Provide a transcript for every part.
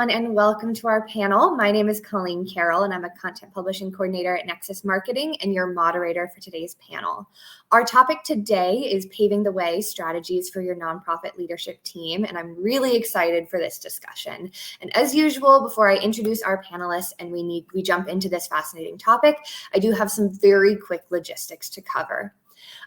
everyone, and welcome to our panel. My name is Colleen Carroll, and I'm a content publishing coordinator at Nexus Marketing and your moderator for today's panel. Our topic today is paving the way strategies for your nonprofit leadership team, and I'm really excited for this discussion. And as usual, before I introduce our panelists and we jump into this fascinating topic, I do have some very quick logistics to cover.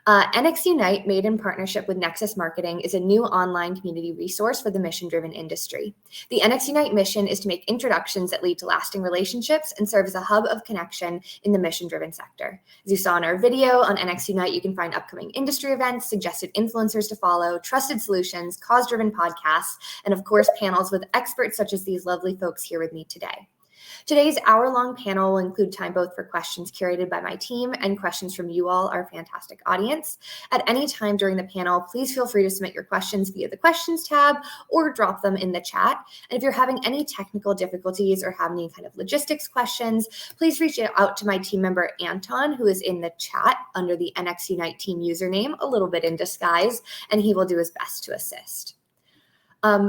NXUnite, made in partnership with Nexus Marketing, is a new online community resource for the mission-driven industry. The NXUnite mission is to make introductions that lead to lasting relationships and serve as a hub of connection in the mission-driven sector. As you saw in our video on NXUnite, you can find upcoming industry events, suggested influencers to follow, trusted solutions, cause-driven podcasts, and of course, panels with experts such as these lovely folks here with me today. Today's hour-long panel will include time both for questions curated by my team and questions from you all, our fantastic audience. At any time during the panel, please feel free to submit your questions via the questions tab or drop them in the chat. And if you're having any technical difficulties or have any kind of logistics questions, please reach out to my team member, Anton, who is in the chat under the NXUnite team username, a little bit in disguise, and he will do his best to assist.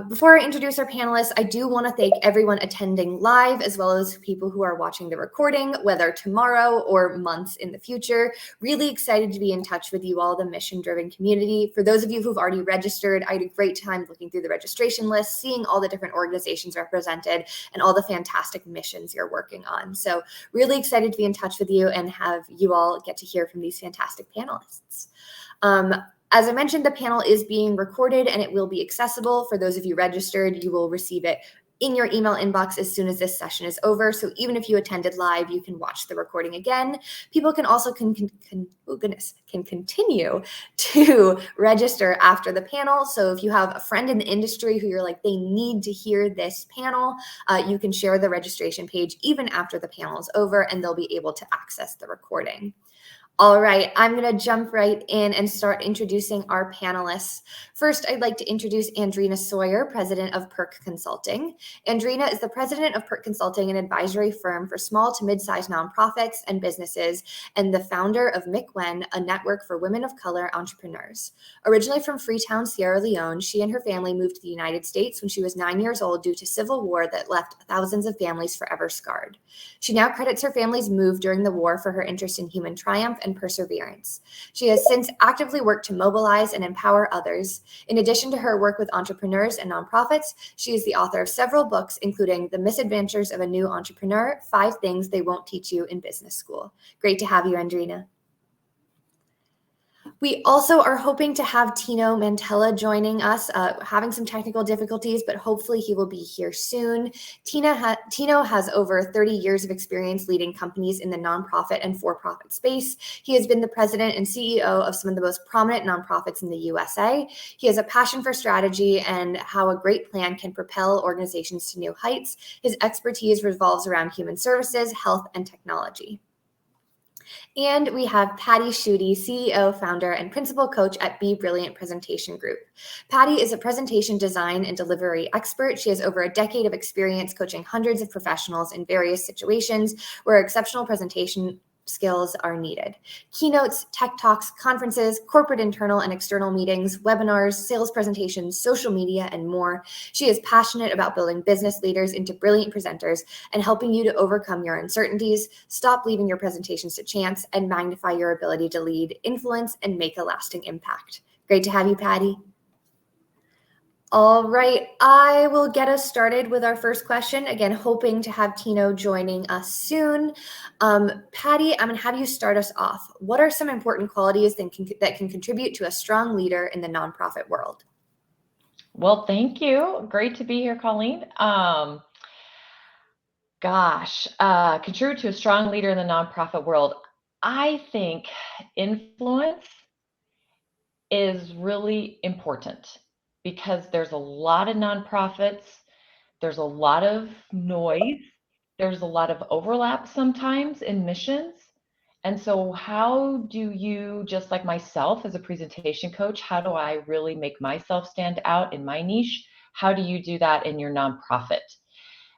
Before I introduce our panelists, I do want to thank everyone attending live, as well as people who are watching the recording, whether tomorrow or months in the future. Really excited to be in touch with you all, the mission-driven community. For those of you who've already registered, I had a great time looking through the registration list, seeing all the different organizations represented, and all the fantastic missions you're working on. So really excited to be in touch with you and have you all get to hear from these fantastic panelists. As I mentioned, the panel is being recorded and it will be accessible. For those of you registered, you will receive it in your email inbox as soon as this session is over. So even if you attended live, you can watch the recording again. People can also continue to register after the panel. So if you have a friend in the industry who you're like, they need to hear this panel, you can share the registration page even after the panel is over and they'll be able to access the recording. All right, I'm going to jump right in and start introducing our panelists. First, I'd like to introduce Andreena Sawyer, president of Perk Consulting. Andreena is the president of Perk Consulting, an advisory firm for small to mid-sized nonprofits and businesses, and the founder of McWen, a network for women of color entrepreneurs. Originally from Freetown, Sierra Leone, she and her family moved to the United States when she was 9 years old due to civil war that left thousands of families forever scarred. She now credits her family's move during the war for her interest in human triumph and perseverance. She has since actively worked to mobilize and empower others. In addition to her work with entrepreneurs and nonprofits, she is the author of several books, including The Misadventures of a New Entrepreneur, 5 Things They Won't Teach You in Business School. Great to have you, Andreena. We also are hoping to have Tino Mantella joining us, having some technical difficulties, but hopefully he will be here soon. Tino has over 30 years of experience leading companies in the nonprofit and for-profit space. He has been the president and CEO of some of the most prominent nonprofits in the USA. He has a passion for strategy and how a great plan can propel organizations to new heights. His expertise revolves around human services, health, and technology. And we have Patty Schutte, CEO, founder, and principal coach at Be Brilliant Presentation Group. Patty is a presentation design and delivery expert. She has over a decade of experience coaching hundreds of professionals in various situations where exceptional presentation skills are needed. Keynotes, tech talks, conferences, corporate internal and external meetings, webinars, sales presentations, social media, and more. She is passionate about building business leaders into brilliant presenters and helping you to overcome your uncertainties, stop leaving your presentations to chance, and magnify your ability to lead, influence, and make a lasting impact. Great to have you, Patty. All right, I will get us started with our first question. Again, hoping to have Tino joining us soon. Patty, I'm going to have you start us off. What are some important qualities that can contribute to a strong leader in the nonprofit world? Well, thank you. Great to be here, Colleen. Contribute to a strong leader in the nonprofit world. I think influence is really important, because there's a lot of nonprofits, there's a lot of noise, there's a lot of overlap sometimes in missions. And so how do you, just like myself as a presentation coach, how do I really make myself stand out in my niche? How do you do that in your nonprofit?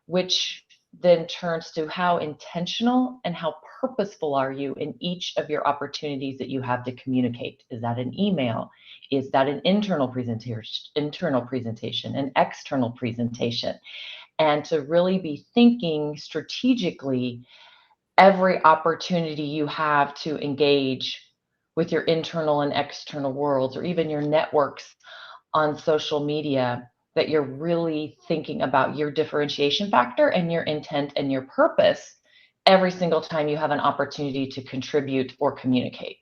Which then turns to how intentional and how purposeful are you in each of your opportunities that you have to communicate? Is that an email? Is that an internal presentation, an external presentation? and to really be thinking strategically every opportunity you have to engage with your internal and external worlds, or even your networks on social media, that you're really thinking about your differentiation factor and your intent and your purpose every single time you have an opportunity to contribute or communicate.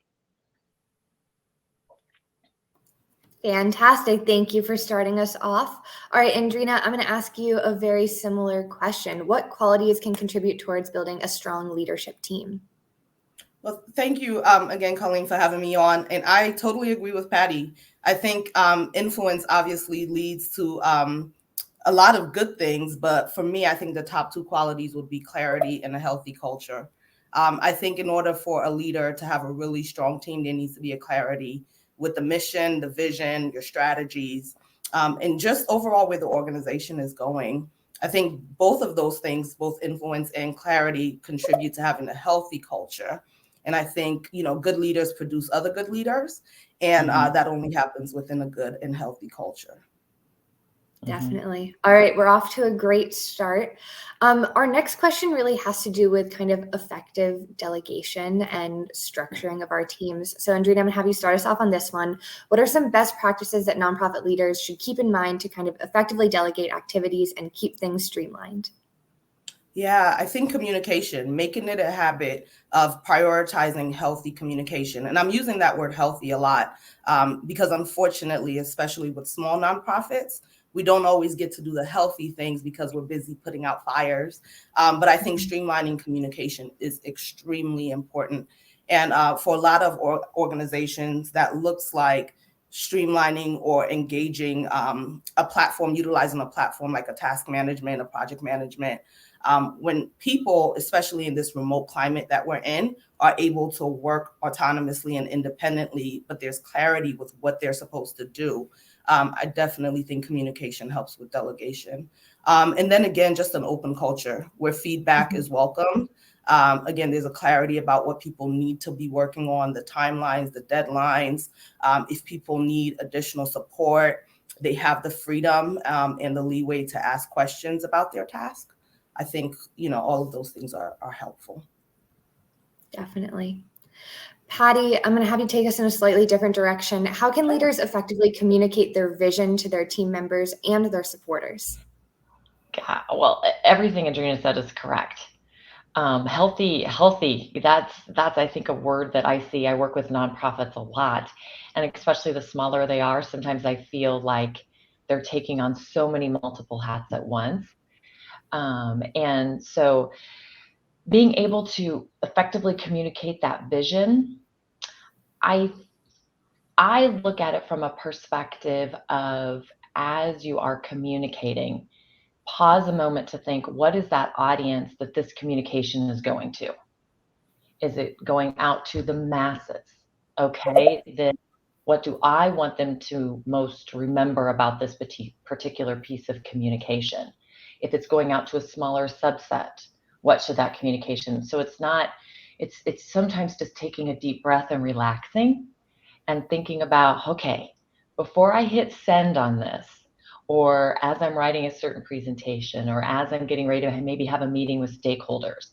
Fantastic. Thank you for starting us off. All right, Andreena, I'm going to ask you a very similar question. What qualities can contribute towards building a strong leadership team? Well, thank you again, Colleen, for having me on. And I totally agree with Patty. I think influence obviously leads to a lot of good things. But for me, I think the top two qualities would be clarity and a healthy culture. I think in order for a leader to have a really strong team, there needs to be a clarity with the mission, the vision, your strategies, and just overall where the organization is going. I think both of those things, both influence and clarity, contribute to having a healthy culture. And I think, good leaders produce other good leaders, and that only happens within a good and healthy culture. Definitely. All right, we're off to a great start. Our next question really has to do with kind of effective delegation and structuring of our teams. So Andreena, I'm going to have you start us off on this one. What are some best practices that nonprofit leaders should keep in mind to kind of effectively delegate activities and keep things streamlined? Yeah, I think communication, making it a habit of prioritizing healthy communication. And I'm using that word healthy a lot because unfortunately, especially with small nonprofits, we don't always get to do the healthy things because we're busy putting out fires. But I think streamlining communication is extremely important. And for a lot of organizations, that looks like streamlining or engaging a platform, utilizing a platform like a task management, a project management. When people, especially in this remote climate that we're in, are able to work autonomously and independently, but there's clarity with what they're supposed to do, I definitely think communication helps with delegation. And then again, just an open culture where feedback is welcomed. Again, there's a clarity about what people need to be working on, the timelines, the deadlines. If people need additional support, they have the freedom and the leeway to ask questions about their task. I think, all of those things are helpful. Definitely. Patty, I'm going to have you take us in a slightly different direction. How can leaders effectively communicate their vision to their team members and their supporters? Yeah, well, everything Andreena said is correct. Healthy, that's I think a word that I see. I work with nonprofits a lot, and especially the smaller they are, sometimes I feel like they're taking on so many multiple hats at once. And so being able to effectively communicate that vision, I look at it from a perspective of, as you are communicating, pause a moment to think, what is that audience that this communication is going to? Is it going out to the masses? Okay, then what do I want them to most remember about this particular piece of communication? If it's going out to a smaller subset, what should that communication? So it's sometimes just taking a deep breath and relaxing and thinking about, okay, before I hit send on this, or as I'm writing a certain presentation, or as I'm getting ready to maybe have a meeting with stakeholders,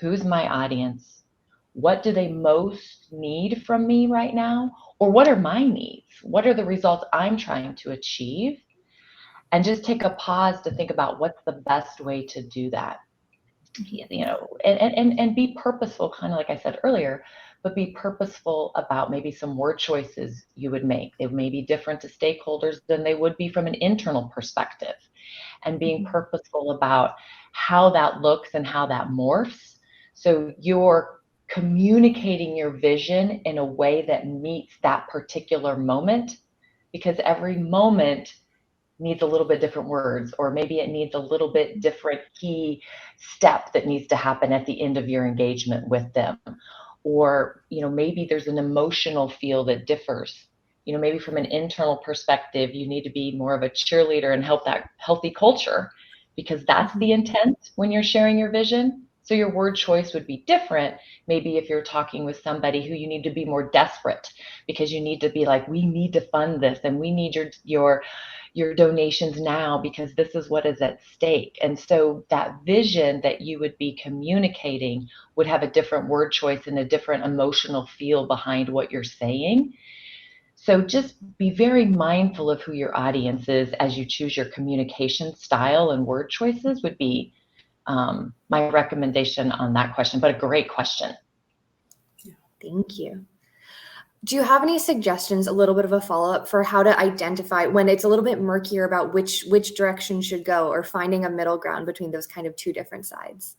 who's my audience? What do they most need from me right now? Or what are my needs? What are the results I'm trying to achieve? And just take a pause to think about what's the best way to do that. And be purposeful, kind of like I said earlier, but be purposeful about maybe some word choices you would make. They may be different to stakeholders than they would be from an internal perspective, and being purposeful about how that looks and how that morphs. So you're communicating your vision in a way that meets that particular moment, because every moment needs a little bit different words, or maybe it needs a little bit different key step that needs to happen at the end of your engagement with them. Or, maybe there's an emotional feel that differs. Maybe from an internal perspective, you need to be more of a cheerleader and help that healthy culture, because that's the intent when you're sharing your vision. So your word choice would be different. Maybe if you're talking with somebody who you need to be more desperate, because you need to be like, we need to fund this, and we need your donations now because this is what is at stake. And so that vision that you would be communicating would have a different word choice and a different emotional feel behind what you're saying. So just be very mindful of who your audience is as you choose your communication style and word choices would be my recommendation on that question, but a great question. Thank you. Do you have any suggestions, a little bit of a follow-up for how to identify when it's a little bit murkier about which direction should go, or finding a middle ground between those kind of two different sides?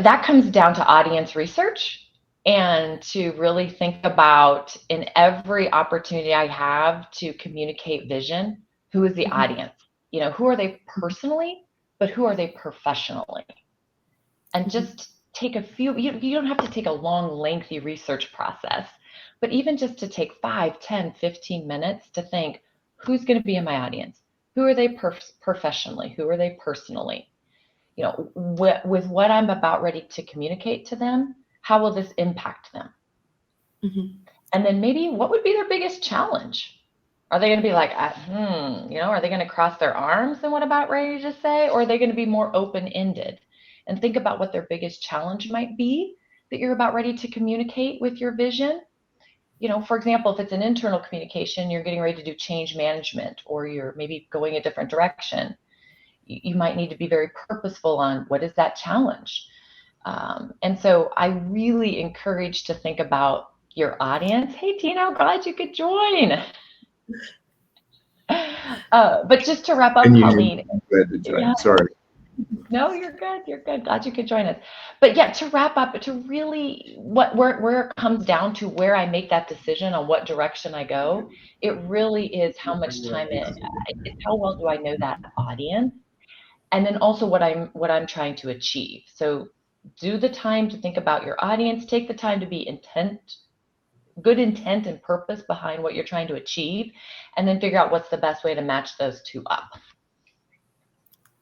That comes down to audience research and to really think about, in every opportunity I have to communicate vision, who is the audience? You know, who are they personally, but who are they professionally? And just take a few, you don't have to take a long, lengthy research process, but even just to take 5, 10, 15 minutes to think, who's going to be in my audience? Who are they professionally? Who are they personally? You know, with what I'm about ready to communicate to them, how will this impact them? And then maybe what would be their biggest challenge? Are they going to be like, you know, are they going to cross their arms and what about ready to say? Or are they going to be more open-ended? And think about what their biggest challenge might be that you're about ready to communicate with your vision. You know, for example, if it's an internal communication, you're getting ready to do change management, or you're maybe going a different direction. You might need to be very purposeful on what is that challenge. And so I really encourage to think about your audience. Hey, Tina, I'm glad you could join. But just to wrap up, Colleen. I'm glad to join. Sorry. No, you're good. You're good. Glad you could join us. But yeah, to wrap up, to really where it comes down to where I make that decision on what direction I go, it really is how much time it's how well do I know that audience, and then also what I'm trying to achieve. So do the time to think about your audience. Take the time to be good intent and purpose behind what you're trying to achieve, and then figure out what's the best way to match those two up.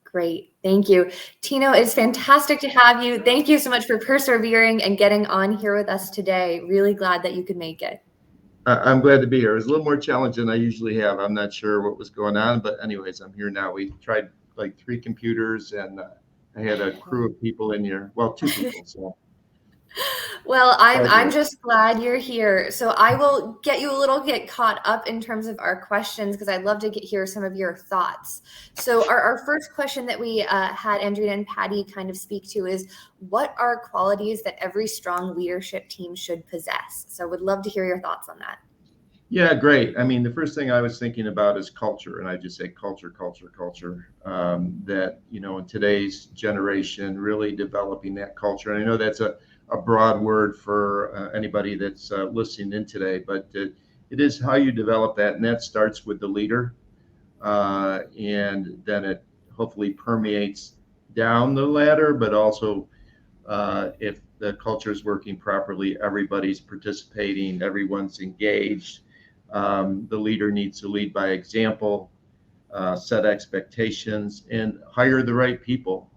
Great. Thank you. Tino, it's fantastic to have you. Thank you so much for persevering and getting on here with us today. Really glad that you could make it. I'm glad to be here. It was a little more challenge than I usually have. I'm not sure what was going on, but anyways, I'm here now. We tried like 3 computers, and I had a crew of people in here. Well, 2 people. So. Well, I'm just glad you're here. So I will get caught up in terms of our questions, because I'd love to hear some of your thoughts. So our first question that we had Andreena and Patty kind of speak to is, what are qualities that every strong leadership team should possess? So would love to hear your thoughts on that. Yeah, great. I mean, the first thing I was thinking about is culture, and I just say culture. That, you know, in today's generation, really developing that culture. And I know that's a broad word for anybody that's listening in today, but it is how you develop that, and that starts with the leader, and then it hopefully permeates down the ladder, but also if the culture is working properly, everybody's participating, everyone's engaged. The leader needs to lead by example, set expectations, and hire the right people.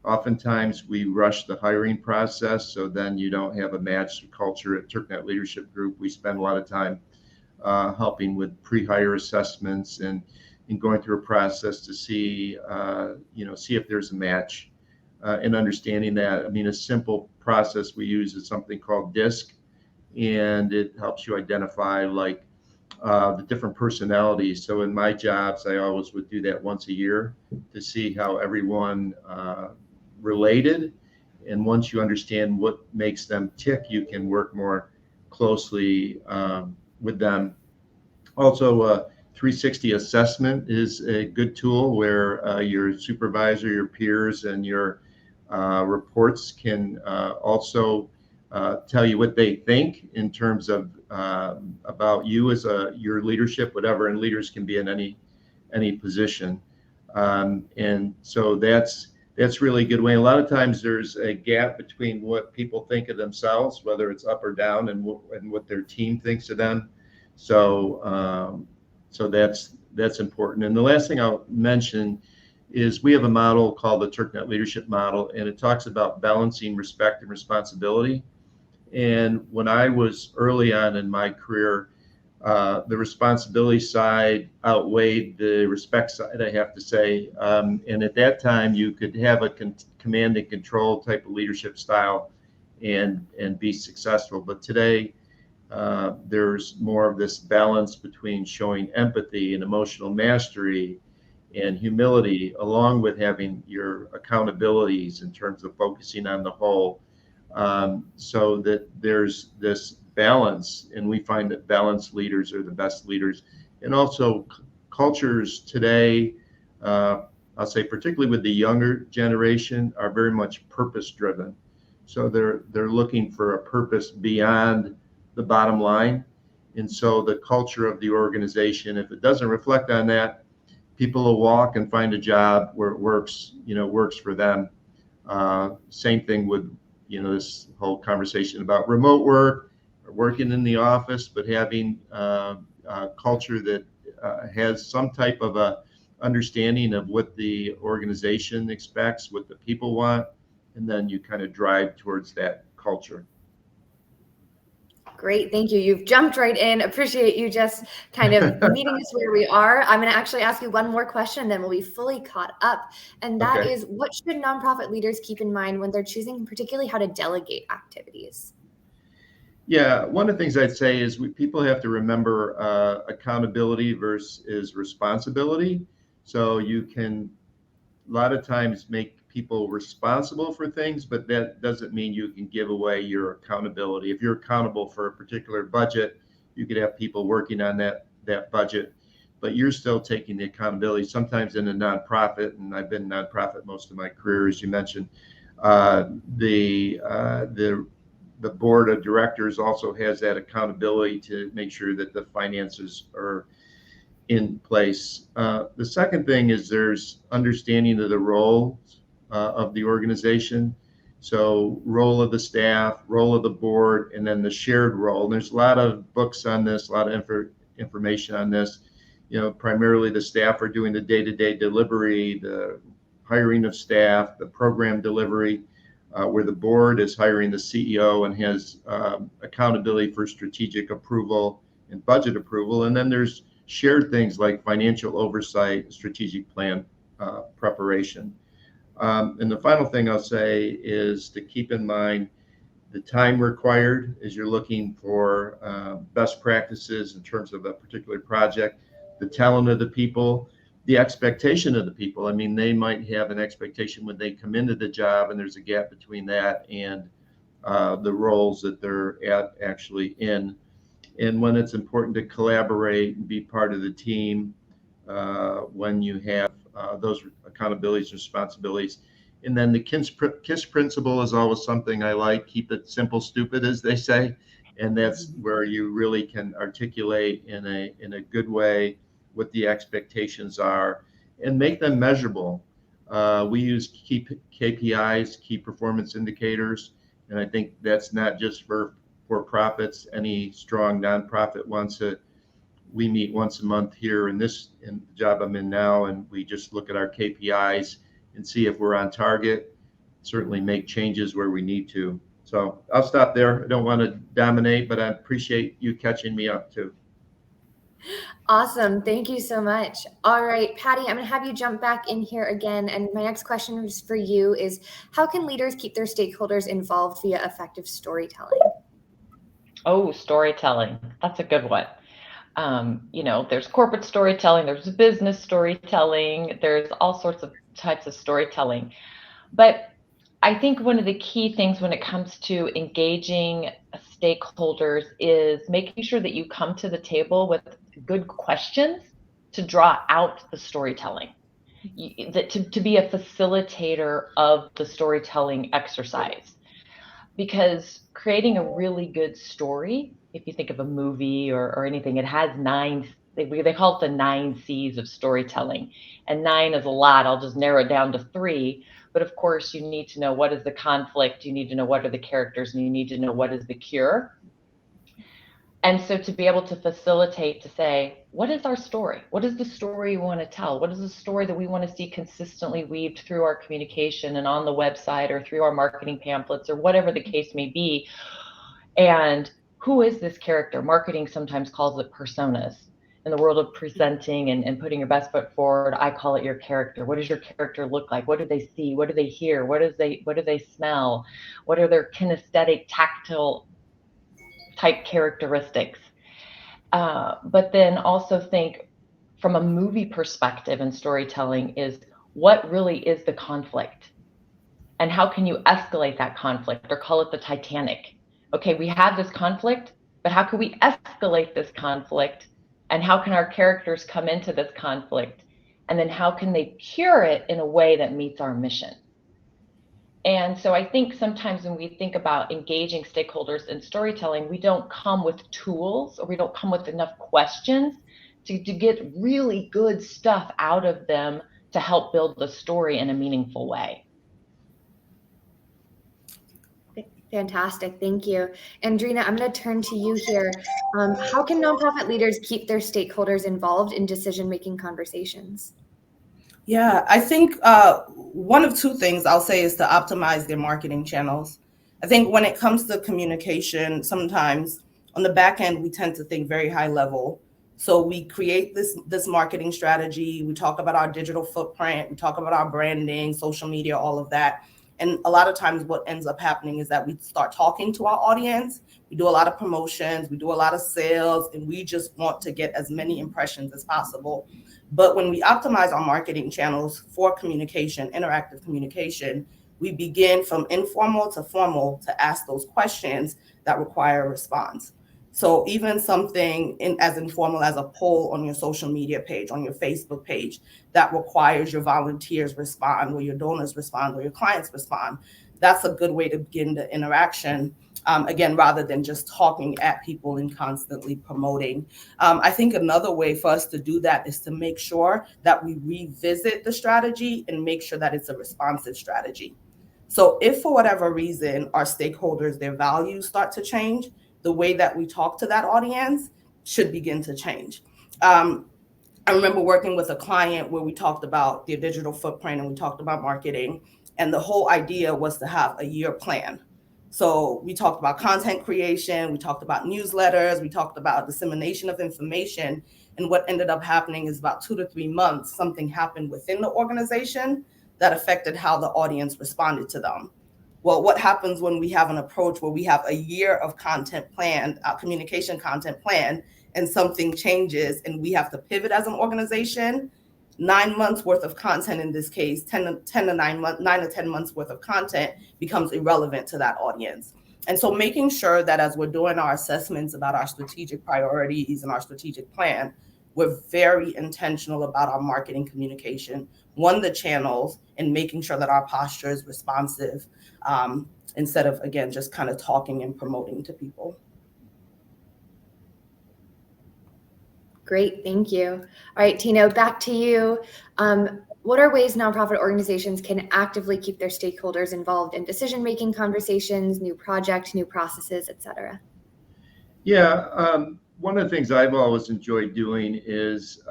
Oftentimes we rush the hiring process, so then you don't have a matched culture. At Turknet Leadership Group, we spend a lot of time helping with pre-hire assessments and going through a process to see if there's a match, and understanding that. I mean, a simple process we use is something called DISC, and it helps you identify like the different personalities. So in my jobs, I always would do that once a year to see how everyone related. And once you understand what makes them tick, you can work more closely with them. Also, 360 assessment is a good tool where your supervisor, your peers, and your reports can also tell you what they think in terms of about you as your leadership, whatever, and leaders can be in any position. And so that's really a good way. A lot of times there's a gap between what people think of themselves, whether it's up or down, and what their team thinks of them. So that's important. And the last thing I'll mention is we have a model called the Turknet Leadership Model, and it talks about balancing respect and responsibility. And when I was early on in my career, The responsibility side outweighed the respect side, I have to say. And at that time, you could have a command and control type of leadership style and be successful. But today, there's more of this balance between showing empathy and emotional mastery and humility, along with having your accountabilities in terms of focusing on the whole, so that there's this balance. And we find that balanced leaders are the best leaders. And also cultures today, I'll say particularly with the younger generation, are very much purpose driven. So they're looking for a purpose beyond the bottom line. And so the culture of the organization, if it doesn't reflect on that, people will walk and find a job where it works for them. Same thing with, this whole conversation about remote work, or working in the office, but having a culture that has some type of a understanding of what the organization expects, what the people want, and then you kind of drive towards that culture. Great, thank you. You've jumped right in. Appreciate you just kind of meeting us where we are. I'm going to actually ask you one more question, then we'll be fully caught up. And that is, what should nonprofit leaders keep in mind when they're choosing particularly how to delegate activities? Yeah, one of the things I'd say is people have to remember accountability versus responsibility. So you can a lot of times make people responsible for things, but that doesn't mean you can give away your accountability. If you're accountable for a particular budget, you could have people working on that budget, but you're still taking the accountability. Sometimes in a nonprofit, and I've been nonprofit most of my career, as you mentioned, the board of directors also has that accountability to make sure that the finances are in place. The second thing is there's understanding of the role of the organization. So role of the staff, role of the board, and then the shared role. And there's a lot of books on this, a lot of information on this. Primarily the staff are doing the day-to-day delivery, the hiring of staff, the program delivery, where the board is hiring the CEO and has accountability for strategic approval and budget approval. And then there's shared things like financial oversight, strategic plan preparation. And the final thing I'll say is to keep in mind the time required as you're looking for best practices in terms of a particular project, the talent of the people, the expectation of the people. I mean, they might have an expectation when they come into the job, and there's a gap between that and the roles that they're actually in. And when it's important to collaborate and be part of the team when you have those accountabilities and responsibilities. And then the KISS principle is always something I like. Keep it simple, stupid, as they say. And that's where you really can articulate in a good way what the expectations are and make them measurable. We use key KPIs, key performance indicators, and I think that's not just for profits. Any strong nonprofit wants it. We meet once a month here in the job I'm in now, and we just look at our KPIs and see if we're on target. Certainly make changes where we need to. So I'll stop there. I don't want to dominate, but I appreciate you catching me up too. Awesome. Thank you so much. All right, Patty, I'm going to have you jump back in here again. And my next question for you is, how can leaders keep their stakeholders involved via effective storytelling? Oh, storytelling. That's a good one. There's corporate storytelling, there's business storytelling, there's all sorts of types of storytelling. But I think one of the key things when it comes to engaging stakeholders is making sure that you come to the table with good questions to draw out the storytelling, to be a facilitator of the storytelling exercise. Because creating a really good story, if you think of a movie or anything, it has they call it the 9 C's of storytelling. And 9 is a lot. I'll just narrow it down to 3. But of course, you need to know what is the conflict. You need to know what are the characters, and you need to know what is the cure. And so to be able to facilitate, to say, what is our story? What is the story we want to tell? What is the story that we want to see consistently weaved through our communication and on the website or through our marketing pamphlets or whatever the case may be? And who is this character? Marketing sometimes calls it personas. In the world of presenting and putting your best foot forward, I call it your character. What does your character look like? What do they see? What do they hear? What do they smell? What are their kinesthetic, tactile type characteristics? But then also think from a movie perspective in storytelling is what really is the conflict? And how can you escalate that conflict, or call it the Titanic? Okay, we have this conflict, but how can we escalate this conflict? And how can our characters come into this conflict? And then how can they cure it in a way that meets our mission? And so I think sometimes when we think about engaging stakeholders in storytelling, we don't come with tools, or we don't come with enough questions to get really good stuff out of them to help build the story in a meaningful way. Fantastic. Thank you. Andreena, I'm going to turn to you here. How can nonprofit leaders keep their stakeholders involved in decision-making conversations? Yeah, I think one of two things I'll say is to optimize their marketing channels. I think when it comes to communication, sometimes on the back end, we tend to think very high level. So we create this marketing strategy. We talk about our digital footprint. We talk about our branding, social media, all of that. And a lot of times what ends up happening is that we start talking to our audience. We do a lot of promotions. We do a lot of sales, and we just want to get as many impressions as possible. But when we optimize our marketing channels for communication, interactive communication, we begin from informal to formal to ask those questions that require a response. So even something as informal as a poll on your social media page, on your Facebook page, that requires your volunteers respond, or your donors respond, or your clients respond, that's a good way to begin the interaction. Again, rather than just talking at people and constantly promoting. I think another way for us to do that is to make sure that we revisit the strategy and make sure that it's a responsive strategy. So if for whatever reason our stakeholders, their values start to change, the way that we talk to that audience should begin to change. I remember working with a client where we talked about their digital footprint and we talked about marketing, and the whole idea was to have a year plan. So we talked about content creation, we talked about newsletters, we talked about dissemination of information. And what ended up happening is about 2 to 3 months, something happened within the organization that affected how the audience responded to them. Well, what happens when we have an approach where we have a year of content planned, communication content planned, and something changes and we have to pivot as an organization? 9 months worth of content, in this case, 9 to 10 months worth of content becomes irrelevant to that audience. And so making sure that as we're doing our assessments about our strategic priorities and our strategic plan, we're very intentional about our marketing communication, the channels, and making sure that our posture is responsive instead of, again, just kind of talking and promoting to people. Great, thank you. All right, Tino, back to you. What are ways nonprofit organizations can actively keep their stakeholders involved in decision-making conversations, new projects, new processes, et cetera? Yeah, one of the things I've always enjoyed doing is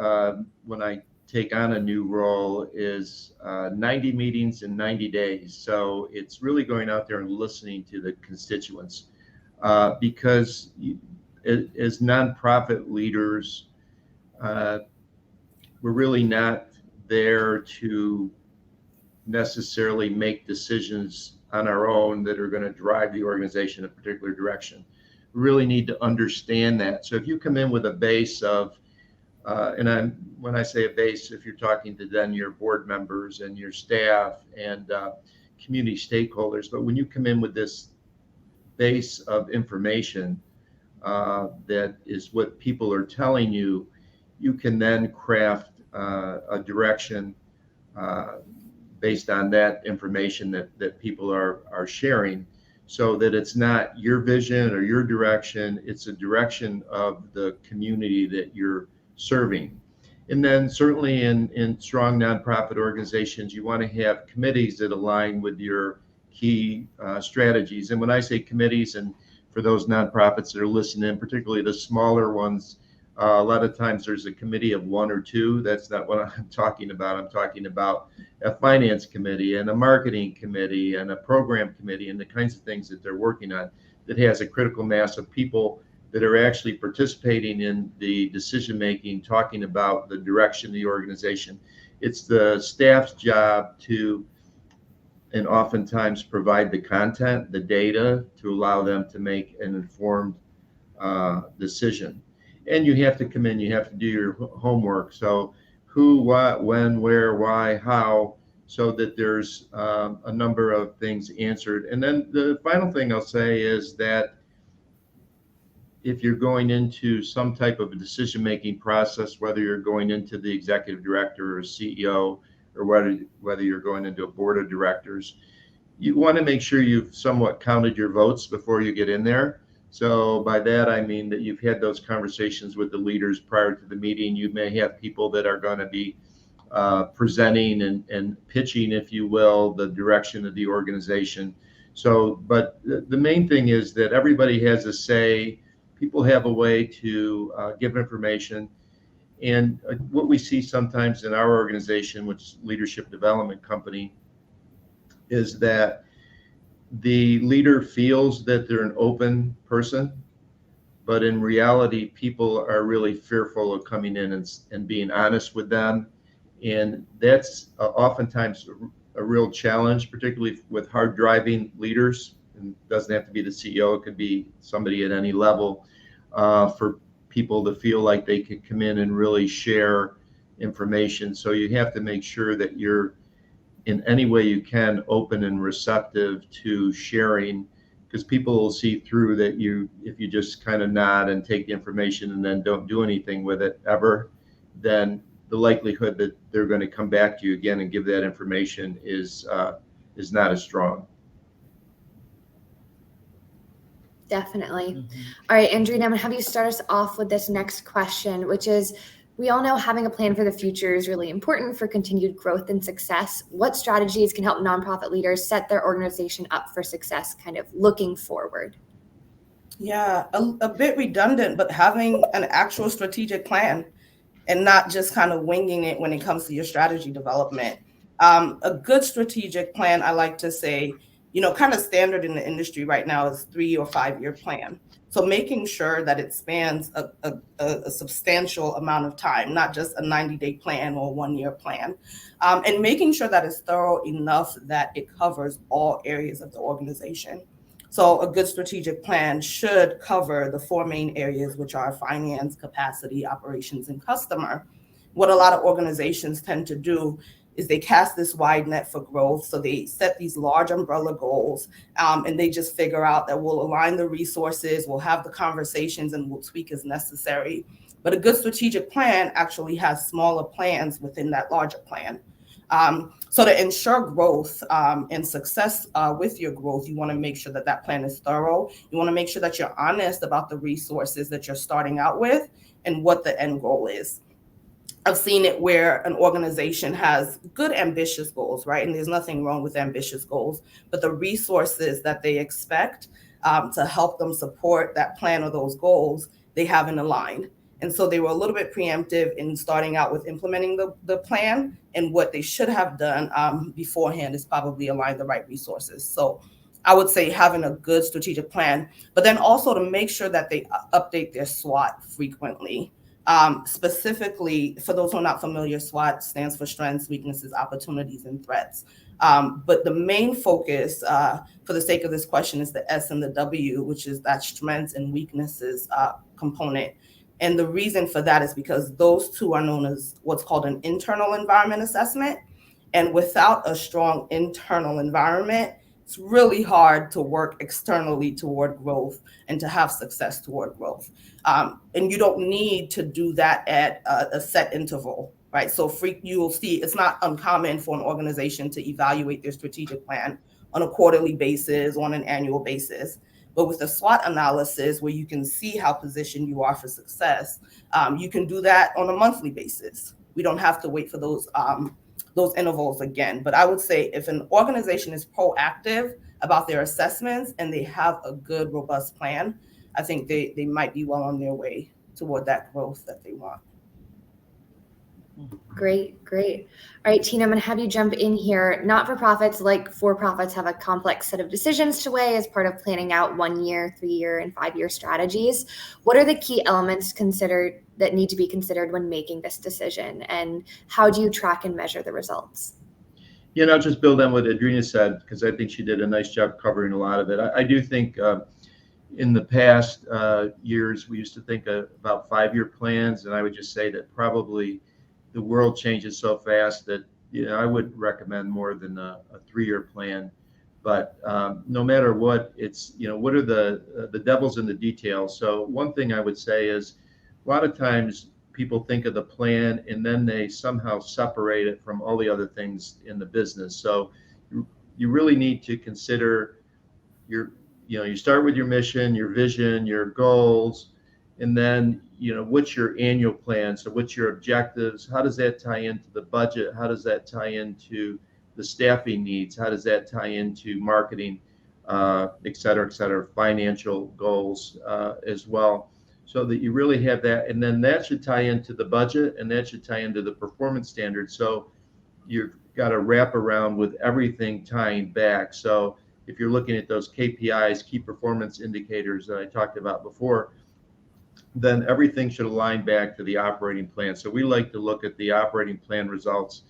when I take on a new role is 90 meetings in 90 days. So it's really going out there and listening to the constituents because as nonprofit leaders, we're really not there to necessarily make decisions on our own that are going to drive the organization in a particular direction. We really need to understand that. So if you come in with a base of, when I say a base, if you're talking to then your board members and your staff and community stakeholders, but when you come in with this base of information that is what people are telling you, you can then craft a direction based on that information that people are sharing, so that it's not your vision or your direction, it's a direction of the community that you're serving. And then certainly in strong nonprofit organizations, you want to have committees that align with your key strategies. And when I say committees, and for those nonprofits that are listening, particularly the smaller ones, a lot of times there's a committee of 1 or 2. That's not what I'm talking about. I'm talking about a finance committee and a marketing committee and a program committee and the kinds of things that they're working on. that has a critical mass of people that are actually participating in the decision making, talking about the direction of the organization. It's the staff's job to, and oftentimes, provide the content, the data to allow them to make an informed decision. And you have to come in, you have to do your homework. So who, what, when, where, why, how, so that there's a number of things answered. And then the final thing I'll say is that if you're going into some type of a decision-making process, whether you're going into the executive director or CEO, or whether you're going into a board of directors, you want to make sure you've somewhat counted your votes before you get in there. So by that, I mean that you've had those conversations with the leaders prior to the meeting. You may have people that are going to be presenting and pitching, if you will, the direction of the organization. So, but the main thing is that everybody has a say. People have a way to give information. And what we see sometimes in our organization, which is Leadership Development Company, is that the leader feels that they're an open person, but in reality, people are really fearful of coming in and being honest with them. And that's oftentimes a real challenge, particularly with hard driving leaders. And it doesn't have to be the CEO, it could be somebody at any level, for people to feel like they can come in and really share information. So you have to make sure that you're, in any way you can, open and receptive to sharing, because people will see through that if you just kind of nod and take the information and then don't do anything with it ever, then the likelihood that they're going to come back to you again and give that information is not as strong. Definitely. All right, Andreena, I'm going to have you start us off with this next question, which is, we all know having a plan for the future is really important for continued growth and success. What strategies can help nonprofit leaders set their organization up for success, kind of looking forward? Yeah, a bit redundant, but having an actual strategic plan and not just kind of winging it when it comes to your strategy development. A good strategic plan, I like to say, kind of standard in the industry right now is 3 or 5 year plan. So making sure that it spans a substantial amount of time, not just a 90-day plan or a 1 year plan, and making sure that it's thorough enough that it covers all areas of the organization. So a good strategic plan should cover the 4 main areas, which are finance, capacity, operations, and customer. What a lot of organizations tend to do is they cast this wide net for growth. So they set these large umbrella goals, and they just figure out that we'll align the resources, we'll have the conversations, and we'll tweak as necessary. But a good strategic plan actually has smaller plans within that larger plan. So to ensure growth and success with your growth, you want to make sure that that plan is thorough. You want to make sure that you're honest about the resources that you're starting out with and what the end goal is. I've seen it where an organization has good, ambitious goals, right? And there's nothing wrong with ambitious goals, but the resources that they expect to help them support that plan or those goals, they haven't aligned. And so they were a little bit preemptive in starting out with implementing the plan, and what they should have done beforehand is probably align the right resources. So I would say having a good strategic plan, but then also to make sure that they update their SWOT frequently. Specifically, for those who are not familiar, SWOT stands for strengths, weaknesses, opportunities, and threats. But the main focus, for the sake of this question, is the S and the W, which is that strengths and weaknesses component. And the reason for that is because those two are known as what's called an internal environment assessment. And without a strong internal environment, it's really hard to work externally toward growth and to have success toward growth. And you don't need to do that at a set interval, right? So you will see it's not uncommon for an organization to evaluate their strategic plan on a quarterly basis, on an annual basis. But with the SWOT analysis, where you can see how positioned you are for success, you can do that on a monthly basis. We don't have to wait for those intervals again. But I would say if an organization is proactive about their assessments and they have a good, robust plan, I think they might be well on their way toward that growth that they want. Great, great. All right, Tina, I'm going to have you jump in here. Not-for-profits, like for-profits, have a complex set of decisions to weigh as part of planning out 1 year, 3 year, and 5 year strategies. What are the key elements that need to be considered when making this decision, and how do you track and measure the results? Just build on what Andreena said, because I think she did a nice job covering a lot of it. I do think in the past years, we used to think about 5-year plans, and I would just say that probably the world changes so fast that I would recommend more than a 3-year plan. But no matter what, it's what are the devil's in the details. So one thing I would say is a lot of times people think of the plan and then they somehow separate it from all the other things in the business. So you really need to consider you start with your mission, your vision, your goals, and then what's your annual plan? So what's your objectives? How does that tie into the budget? How does that tie into the staffing needs? How does that tie into marketing, et cetera, financial goals as well, so that you really have that. And then that should tie into the budget, and that should tie into the performance standards. So you've got to wrap around with everything tying back. So if you're looking at those KPIs, key performance indicators that I talked about before, then everything should align back to the operating plan. So we like to look at the operating plan results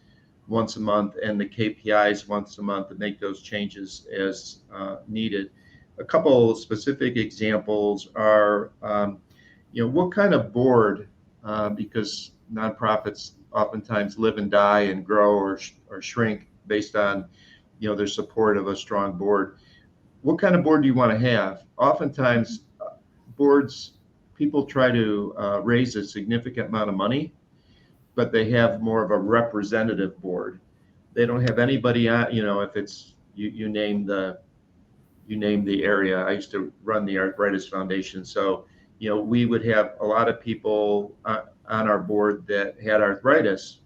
once a month and the KPIs once a month and make those changes as needed. A couple specific examples are, what kind of board, because nonprofits oftentimes live and die and grow or shrink based on their support of a strong board. What kind of board do you want to have? Oftentimes, boards, people try to raise a significant amount of money, but they have more of a representative board. They don't have anybody on. If it's you name the area. I used to run the Arthritis Foundation, so we would have a lot of people on our board that had arthritis,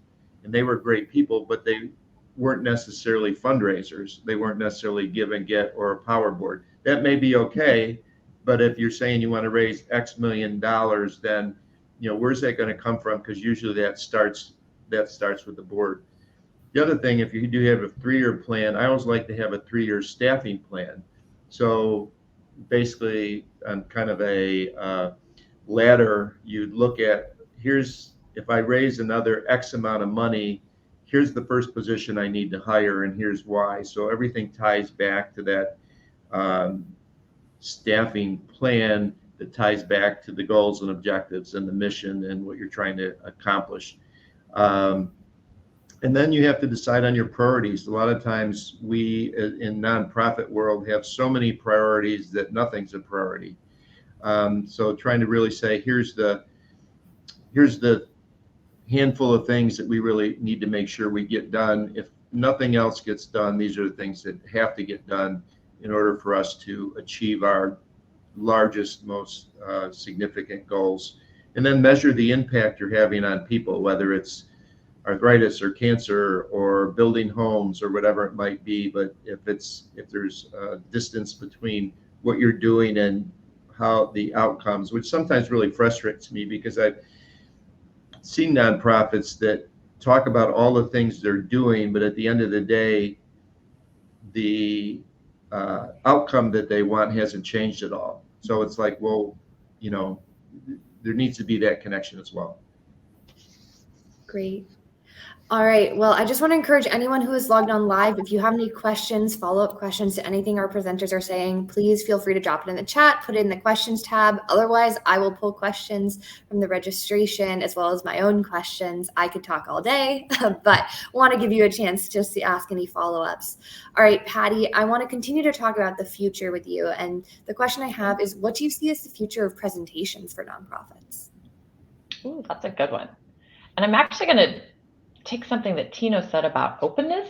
and they were great people, but they weren't necessarily fundraisers. They weren't necessarily give and get or a power board. That may be okay, but if you're saying you want to raise X million dollars, then where's that going to come from? Because usually that starts with the board. The other thing, if you do have a 3-year plan, I always like to have a 3-year staffing plan. So basically, on kind of a ladder, you'd look at, if I raise another X amount of money, here's the first position I need to hire, and here's why. So everything ties back to that staffing plan that ties back to the goals and objectives and the mission and what you're trying to accomplish. And then you have to decide on your priorities. A lot of times we in nonprofit world have so many priorities that nothing's a priority. So trying to really say, here's the handful of things that we really need to make sure we get done. If nothing else gets done, these are the things that have to get done in order for us to achieve our largest, most significant goals. And then measure the impact you're having on people, whether it's arthritis or cancer or building homes or whatever it might be. But if there's a distance between what you're doing and how the outcomes, which sometimes really frustrates me, because I've seen nonprofits that talk about all the things they're doing, but at the end of the day, the outcome that they want hasn't changed at all. So it's like, well, there needs to be that connection as well. Great. All right. Well, I just want to encourage anyone who is logged on live, if you have any questions, follow-up questions to anything our presenters are saying, please feel free to drop it in the chat, put it in the questions tab. Otherwise, I will pull questions from the registration as well as my own questions. I could talk all day, but want to give you a chance just to ask any follow-ups. All right, Patty, I want to continue to talk about the future with you. And the question I have is, what do you see as the future of presentations for nonprofits? Ooh, that's a good one. And I'm actually going to take something that Tino said about openness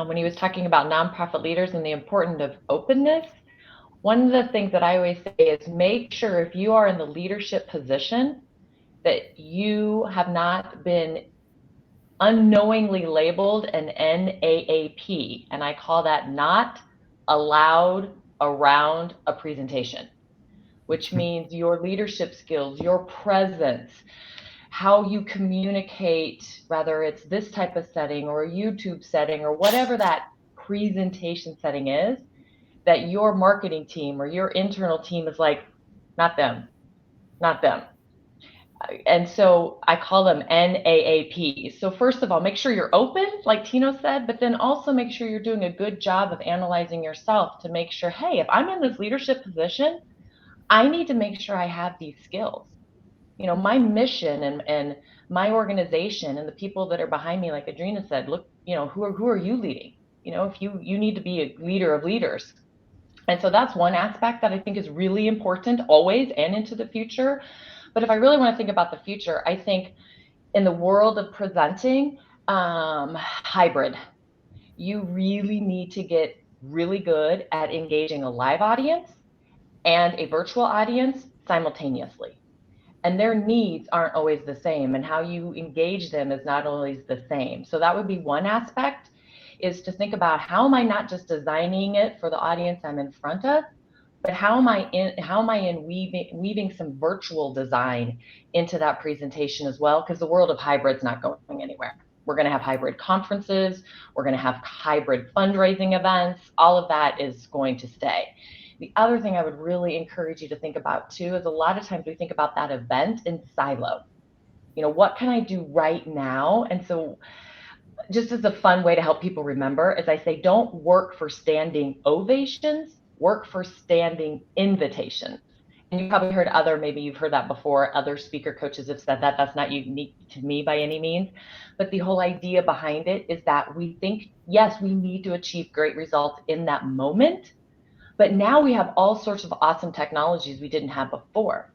when he was talking about nonprofit leaders and the importance of openness. One of the things that I always say is make sure if you are in the leadership position that you have not been unknowingly labeled an NAAP, and I call that not allowed around a presentation, which means your leadership skills, your presence, how you communicate, whether it's this type of setting or a YouTube setting or whatever that presentation setting is, that your marketing team or your internal team is like, not them, not them. And so I call them NAAPs. So first of all, make sure you're open, like Tino said, but then also make sure you're doing a good job of analyzing yourself to make sure, hey, if I'm in this leadership position, I need to make sure I have these skills. You know, my mission and my organization and the people that are behind me, like Andreena said, look, you know, who are you leading? You know, if you need to be a leader of leaders. And so that's one aspect that I think is really important always and into the future. But if I really want to think about the future, I think in the world of presenting, hybrid, you really need to get really good at engaging a live audience and a virtual audience simultaneously. And their needs aren't always the same, and how you engage them is not always the same. So that would be one aspect, is to think about how am I not just designing it for the audience I'm in front of, but how am I weaving some virtual design into that presentation as well? Because the world of hybrid's not going anywhere. We're going to have hybrid conferences. We're going to have hybrid fundraising events. All of that is going to stay. The other thing I would really encourage you to think about too is a lot of times we think about that event in silo. You know, what can I do right now? And so just as a fun way to help people remember, as I say, don't work for standing ovations, work for standing invitations. And you probably heard maybe you've heard that before. Other speaker coaches have said that. That's not unique to me by any means. But the whole idea behind it is that we think, yes, we need to achieve great results in that moment. But now we have all sorts of awesome technologies we didn't have before.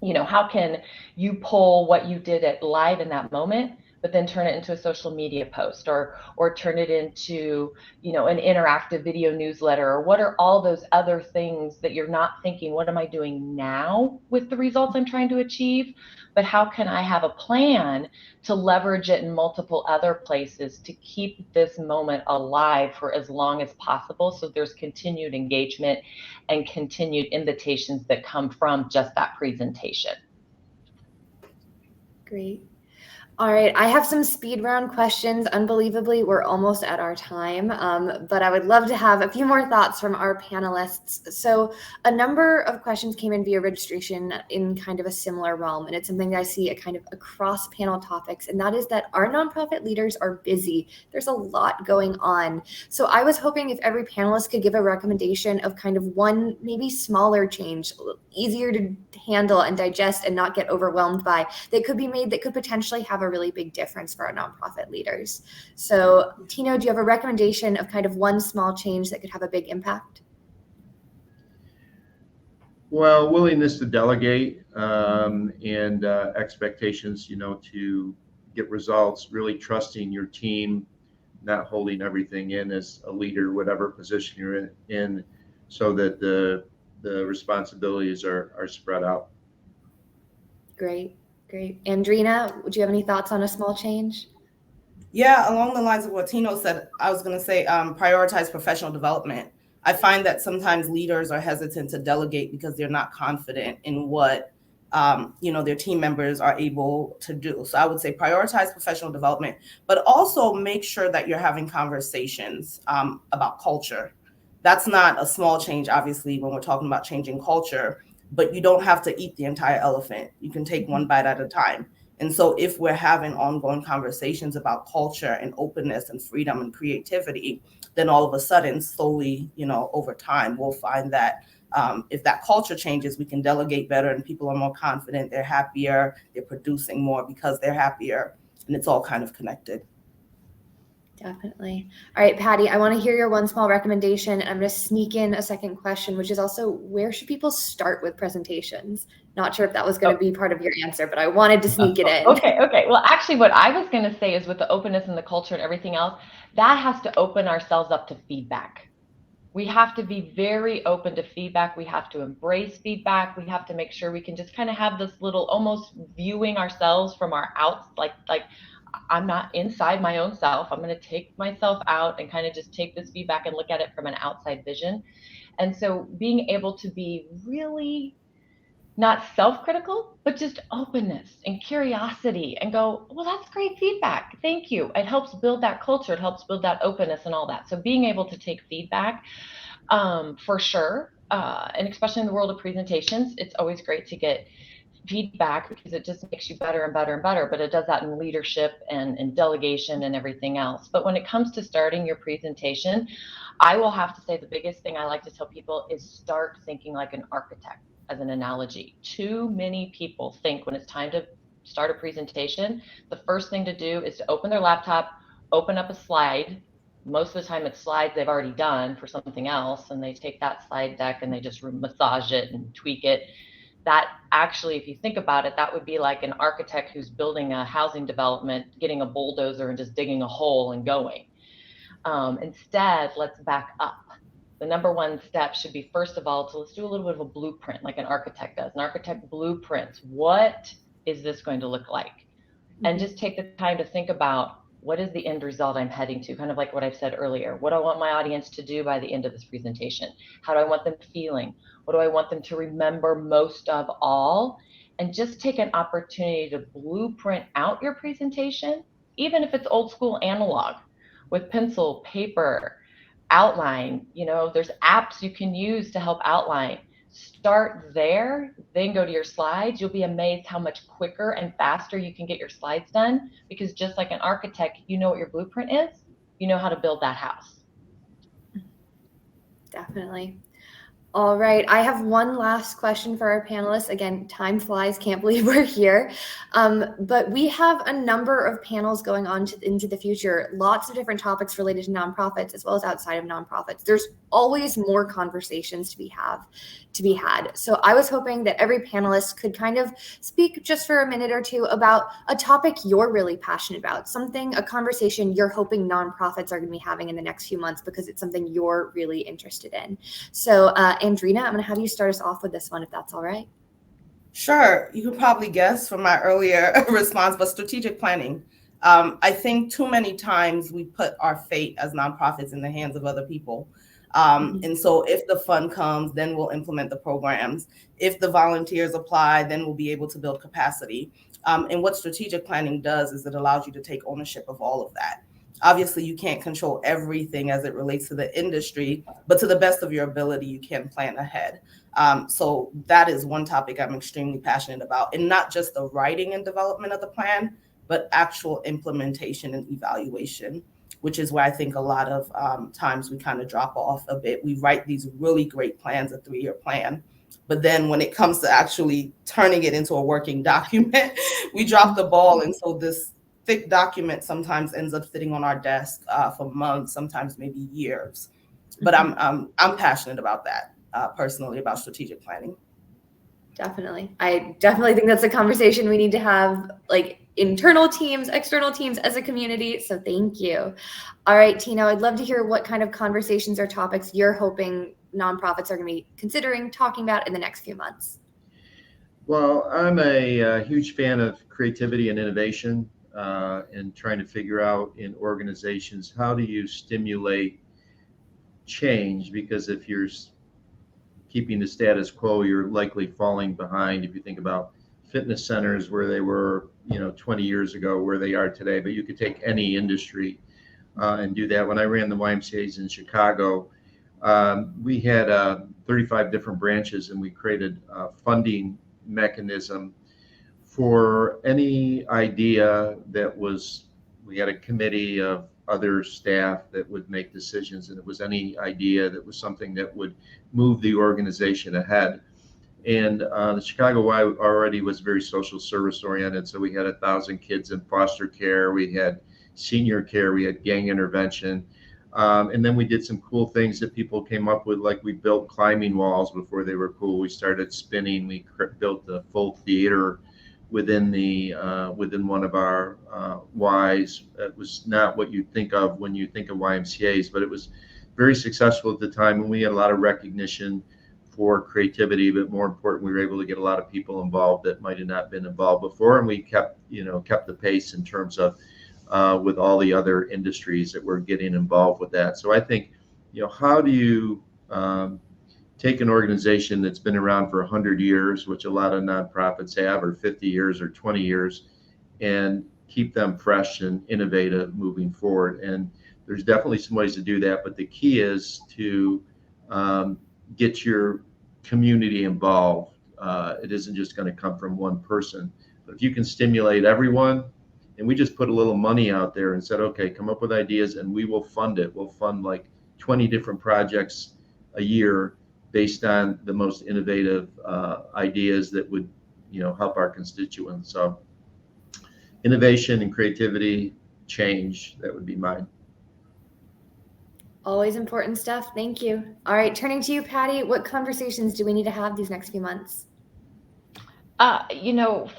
You know, how can you pull what you did at live in that moment, but then turn it into a social media post or turn it into, you know, an interactive video newsletter? Or what are all those other things that you're not thinking, what am I doing now with the results I'm trying to achieve? But how can I have a plan to leverage it in multiple other places to keep this moment alive for as long as possible, so there's continued engagement and continued invitations that come from just that presentation. Great. All right, I have some speed round questions. Unbelievably, we're almost at our time, but I would love to have a few more thoughts from our panelists. So a number of questions came in via registration in kind of a similar realm, and it's something that I see kind of across panel topics, and that is that our nonprofit leaders are busy. There's a lot going on. So I was hoping if every panelist could give a recommendation of kind of one maybe smaller change, easier to handle and digest and not get overwhelmed by, that could be made that could potentially have a really big difference for our nonprofit leaders. So Tino, do you have a recommendation of kind of one small change that could have a big impact? Well, willingness to delegate and expectations, you know, to get results, really trusting your team, not holding everything in as a leader, whatever position you're in, so that the responsibilities are spread out. Great. Andreena, would you have any thoughts on a small change? Yeah, along the lines of what Tino said, I was going to say prioritize professional development. I find that sometimes leaders are hesitant to delegate because they're not confident in what their team members are able to do. So I would say prioritize professional development, but also make sure that you're having conversations about culture. That's not a small change, obviously, when we're talking about changing culture, but you don't have to eat the entire elephant. You can take one bite at a time. And so if we're having ongoing conversations about culture and openness and freedom and creativity, then all of a sudden, slowly, over time, we'll find that if that culture changes, we can delegate better and people are more confident, they're happier, they're producing more because they're happier, and it's all kind of connected. Definitely. All right, Patty, I want to hear your one small recommendation. I'm going to sneak in a second question, which is also, where should people start with presentations? Not sure if that was going to be part of your answer, but I wanted to sneak it in. Okay. Well, actually, what I was going to say is with the openness and the culture and everything else, that has to open ourselves up to feedback. We have to be very open to feedback. We have to embrace feedback. We have to make sure we can just kind of have this little almost viewing ourselves from our outs, like I'm not inside my own self. I'm going to take myself out and kind of just take this feedback and look at it from an outside vision. And so being able to be really not self-critical, but just openness and curiosity, and go, well, that's great feedback. Thank you. It helps build that culture. It helps build that openness and all that. So being able to take feedback, for sure. And especially in the world of presentations, it's always great to get feedback because it just makes you better and better and better. But it does that in leadership and delegation and everything else. But when it comes to starting your presentation, I will have to say the biggest thing I like to tell people is start thinking like an architect. As an analogy, too many people think when it's time to start a presentation, the first thing to do is to open their laptop, open up a slide. Most of the time it's slides they've already done for something else, and they take that slide deck and they just massage it and tweak it. That actually, if you think about it, that would be like an architect who's building a housing development, getting a bulldozer and just digging a hole and going. Instead, let's back up. The number one step should be, first of all, let's do a little bit of a blueprint like an architect does. An architect blueprints, what is this going to look like? And just take the time to think about, what is the end result I'm heading to? Kind of like what I've said earlier. What do I want my audience to do by the end of this presentation? How do I want them feeling? What do I want them to remember most of all? And just take an opportunity to blueprint out your presentation, even if it's old school analog with pencil, paper, outline. There's apps you can use to help outline. Start there, then go to your slides. You'll be amazed how much quicker and faster you can get your slides done, because just like an architect, you know what your blueprint is, you know how to build that house. Definitely. All right. I have one last question for our panelists. Again, time flies. Can't believe we're here. But we have a number of panels going on into the future. Lots of different topics related to nonprofits as well as outside of nonprofits. There's always more conversations to be had. So I was hoping that every panelist could kind of speak just for a minute or two about a topic you're really passionate about, a conversation you're hoping nonprofits are going to be having in the next few months because it's something you're really interested in. So Andreena, I'm going to have you start us off with this one, if that's all right. Sure. You could probably guess from my earlier response, but strategic planning. I think too many times we put our fate as nonprofits in the hands of other people. And so if the fund comes, then we'll implement the programs. If the volunteers apply, then we'll be able to build capacity. And what strategic planning does is it allows you to take ownership of all of that. Obviously, you can't control everything as it relates to the industry, but to the best of your ability, you can plan ahead. So that is one topic I'm extremely passionate about, and not just the writing and development of the plan, but actual implementation and evaluation, which is where I think a lot of times we kind of drop off a bit. We write these really great plans, a 3-year plan, but then when it comes to actually turning it into a working document, we drop the ball. And so this thick document sometimes ends up sitting on our desk for months, sometimes maybe years. But I'm passionate about that personally, about strategic planning. Definitely. I definitely think that's a conversation we need to have, like internal teams, external teams, as a community. So thank you. All right, Tina, I'd love to hear what kind of conversations or topics you're hoping nonprofits are going to be considering talking about in the next few months. Well, I'm a huge fan of creativity and innovation, and trying to figure out in organizations, how do you stimulate change? Because if you're keeping the status quo, you're likely falling behind. If you think about fitness centers, where they were 20 years ago, where they are today, but you could take any industry and do that. When I ran the YMCA's in Chicago, we had 35 different branches, and we created a funding mechanism for any idea that was, we had a committee of other staff that would make decisions, and it was any idea that was something that would move the organization ahead. And the Chicago Y already was very social service oriented, so we had 1,000 kids in foster care, we had senior care, we had gang intervention, and then we did some cool things that people came up with, like we built climbing walls before they were cool. We started spinning. We built a full theater within one of our Ys. It was not what you think of when you think of YMCA's, but it was very successful at the time, and we had a lot of recognition for creativity. But more important, we were able to get a lot of people involved that might have not been involved before, and we kept the pace in terms of with all the other industries that were getting involved with that. So I think, how do you take an organization that's been around for 100 years, which a lot of nonprofits have, or 50 years or 20 years, and keep them fresh and innovative moving forward. And there's definitely some ways to do that, but the key is to get your community involved. It isn't just going to come from one person, but if you can stimulate everyone, and we just put a little money out there and said, okay, come up with ideas and we will fund it. We'll fund like 20 different projects a year based on the most innovative ideas that would, help our constituents. So innovation and creativity, change, that would be mine. Always important stuff. Thank you. All right, turning to you, Patty, what conversations do we need to have these next few months?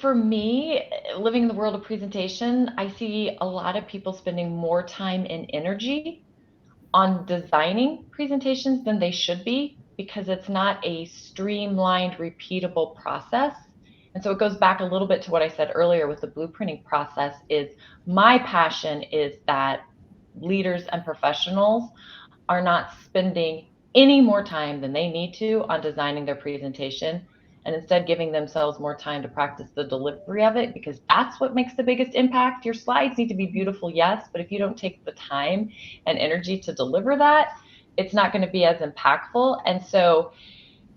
For me, living in the world of presentation, I see a lot of people spending more time and energy on designing presentations than they should be, because it's not a streamlined, repeatable process. And so it goes back a little bit to what I said earlier with the blueprinting process. Is my passion is that leaders and professionals are not spending any more time than they need to on designing their presentation, and instead giving themselves more time to practice the delivery of it, because that's what makes the biggest impact. Your slides need to be beautiful, yes, but if you don't take the time and energy to deliver that, it's not going to be as impactful. And so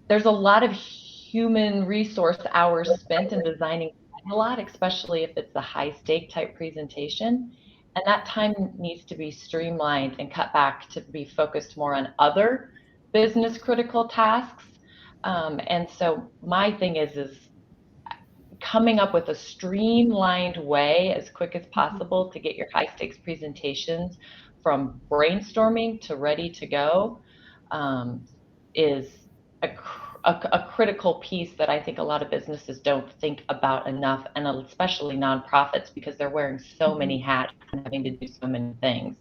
there's a lot of human resource hours spent in designing a lot, especially if it's a high stake type presentation. And that time needs to be streamlined and cut back to be focused more on other business critical tasks. And so my thing is coming up with a streamlined way as quick as possible to get your high stakes presentations from brainstorming to ready to go is a critical piece that I think a lot of businesses don't think about enough, and especially nonprofits, because they're wearing so many hats and having to do so many things.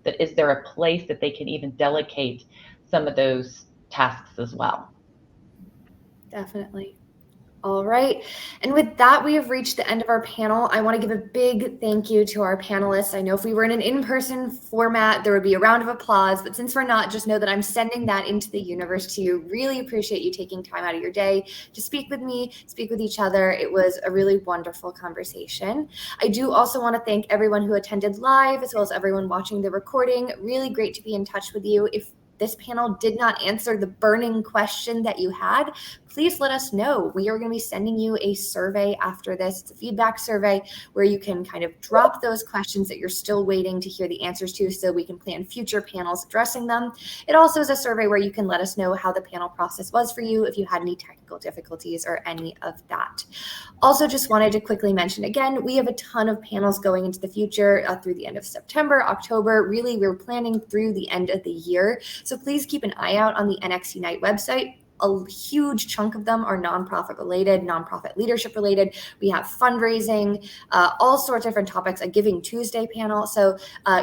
That is there a place that they can even delegate some of those tasks as well? Definitely. All right. And with that, we have reached the end of our panel. I want to give a big thank you to our panelists. I know if we were in an in-person format, there would be a round of applause, but since we're not, just know that I'm sending that into the universe to you. Really appreciate you taking time out of your day to speak with me, speak with each other. It was a really wonderful conversation. I do also want to thank everyone who attended live, as well as everyone watching the recording. Really great to be in touch with you. If this panel did not answer the burning question that you had, please let us know. We are going to be sending you a survey after this. It's a feedback survey where you can kind of drop those questions that you're still waiting to hear the answers to, so we can plan future panels addressing them. It also is a survey where you can let us know how the panel process was for you, if you had any technical difficulties or any of that. Also, just wanted to quickly mention again, we have a ton of panels going into the future through the end of September, October. Really, we're planning through the end of the year. So please keep an eye out on the NXUnite website. A huge chunk of them are nonprofit related, nonprofit leadership related. We have fundraising, all sorts of different topics, a Giving Tuesday panel. So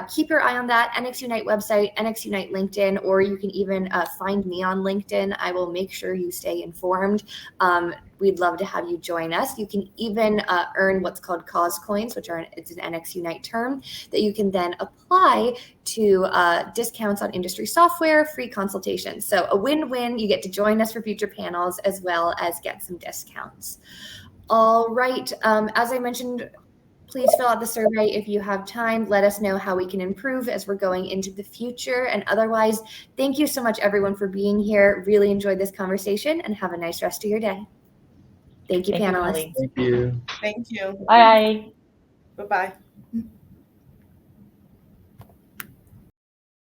keep your eye on that. NXUnite website, NXUnite LinkedIn, or you can even find me on LinkedIn. I will make sure you stay informed. We'd love to have you join us. You can even earn what's called cause coins, which it's an NXUnite term that you can then apply to discounts on industry software, free consultations. So a win-win. You get to join us for future panels as well as get some discounts. All right. As I mentioned, please fill out the survey if you have time. Let us know how we can improve as we're going into the future. And otherwise, thank you so much, everyone, for being here. Really enjoyed this conversation, and have a nice rest of your day. Thank you, panelists. Thank you. Thank you. Bye. Bye-bye.